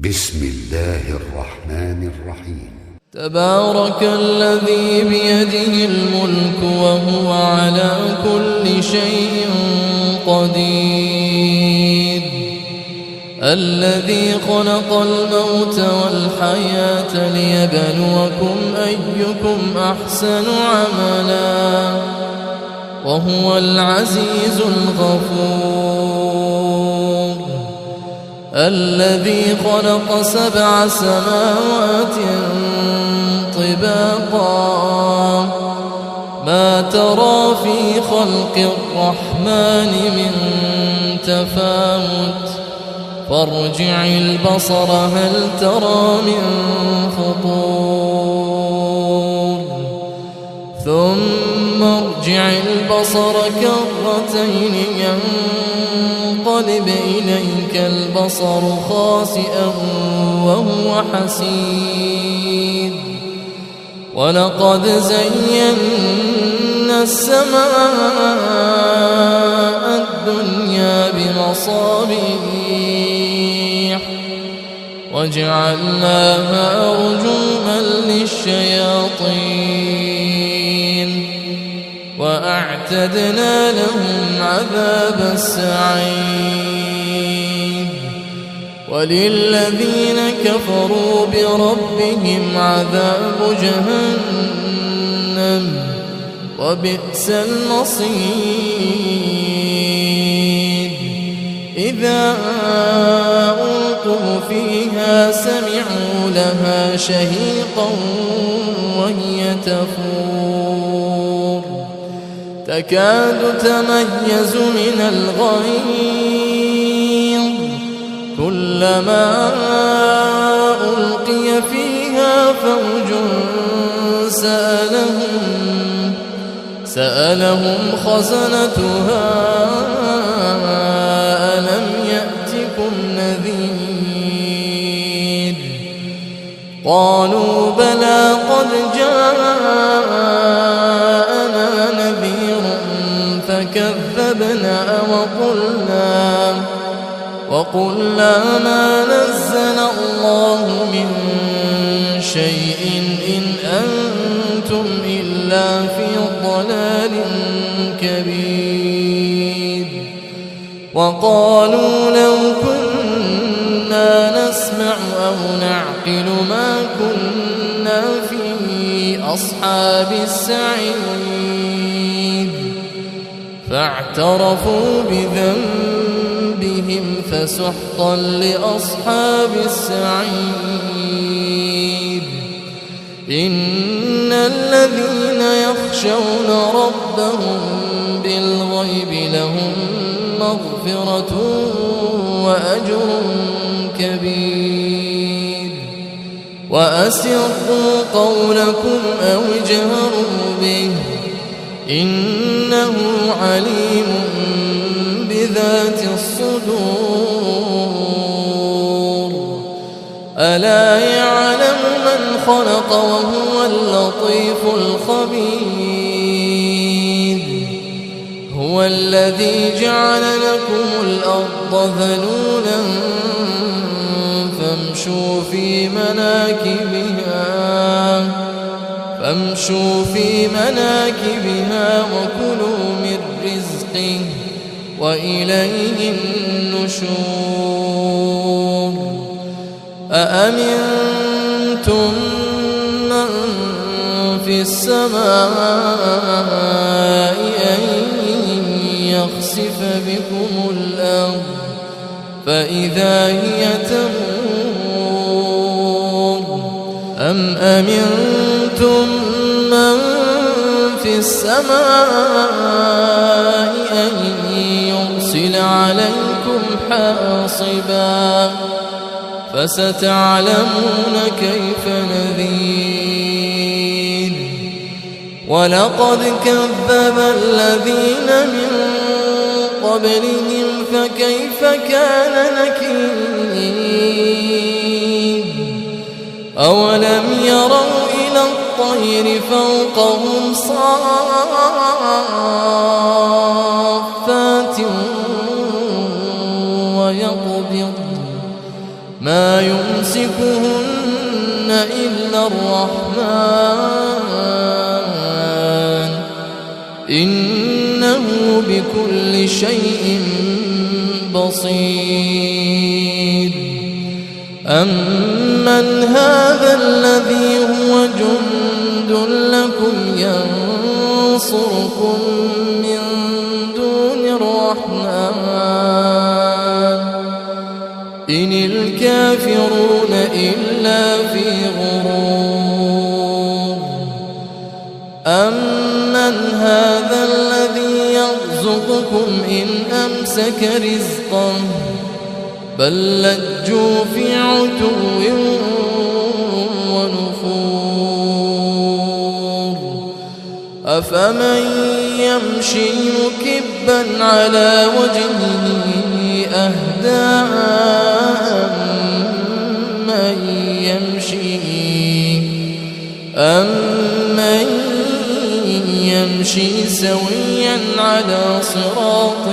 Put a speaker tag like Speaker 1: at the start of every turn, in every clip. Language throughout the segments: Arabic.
Speaker 1: بسم الله الرحمن الرحيم.
Speaker 2: تبارك الذي بيده الملك وهو على كل شيء قدير، الذي خلق الموت والحياة ليبلوكم أيكم أحسن عملا وهو العزيز الغفور، الذي خلق 7 سماوات طباقا ما ترى في خلق الرحمن من تفاوت فارجع البصر هل ترى من فطور ثم ارجع البصر كرتين ينقلب إليك البصر خاسئا وهو حسير، ولقد زينا السماء الدنيا بمصابيح وجعلناها رجوما للشياطين وأعتدنا لهم عذاب السعير، وللذين كفروا بربهم عذاب جهنم وبئس المصير، إذا ألقوا فيها سمعوا لها شهيقا وهي تفور تكاد تميز من الغيظ كلما ألقي فيها فوج سألهم خزنتها ألم يأتكم نذير، قالوا بلى قد جاءنا نذير فكذبنا وقلنا ما نزل الله من شيء إن أنتم إلا في ضلال كبير، وقالوا لو كنا نسمع أو نعقل ما كنا في أصحاب السعير، فاعترفوا بذنبهم فسحقا لأصحاب السعير، إن الذين يخشون ربهم بالغيب لهم مغفرة وأجر كبير، وأسروا قولكم أو اجهروا به إنه عليم بذات الصدور، ألا يعلم من خلق وهو اللطيف الخبير، هو الذي جعل لكم الأرض ذلولا فامشوا في مناكبها وكلوا من رزقه وإليه النشور، أأمنتم من في السماء أن يخسف بكم الأرض فإذا هي تمور، أم أمنتم من في السماء أن يرسل عليكم حاصبا فستعلمون كيف نذير، ولقد كذب الذين من قبلهم فكيف كان نكير، أولم يروا إلى الطير فوقهم صافات ويقبض ما يمسكهن إلا الرحمن إنه بكل شيء بصير. أمن هذا الذي هو جند لكم ينصركم من دون الرحمن إن الكافرون إلا في غرور. أمن هذا الذي يرزقكم إن أمسك رزقه بل لجوا في عتو ونفور. أفمن يمشي مكبا على وجهه أهدى أمن يمشي سويا على صراط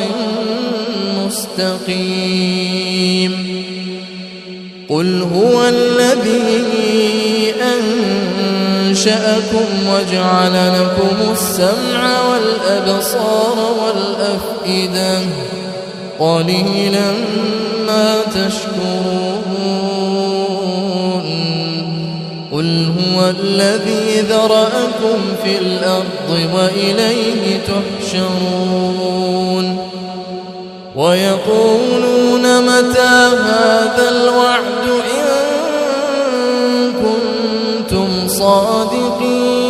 Speaker 2: مستقيم. قل هو الذي أنشأكم وجعل لكم السمع والأبصار والأفئدة قليلا ما تشكرون. قل هو الذي ذرأكم في الأرض وإليه تحشرون. ويقولون متى هذا الوعد إن كنتم صادقين.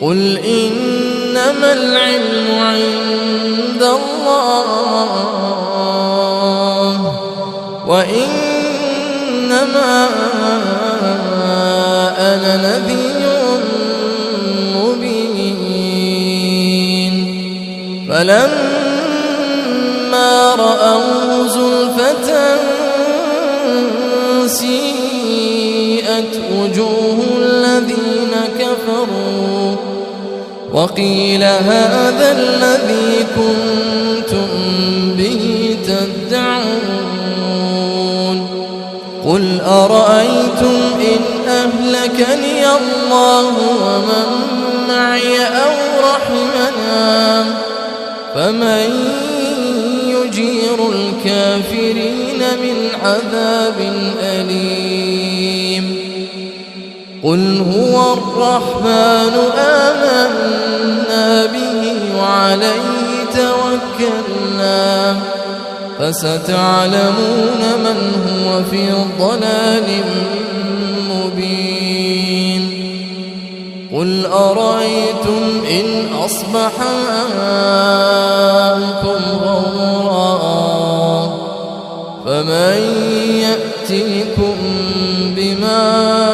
Speaker 2: قل إنما العلم عند الله وإنما أنا نذير مبين. فلما رأوا زلفة سيئت وجوه الذين كفروا وقيل هذا الذي كنتم به تدعون. قل أرأيتم إن أهلكني الله ومن معي أو رحمنا فمن يجير الكافرين من عذاب أليم. قل هو الرحمن آمنا به وعليه توكلنا فستعلمون من هو في ضلال مبين. قل أرأيتم إن أصبح ماؤكم غورا فمن يأتيكم بماء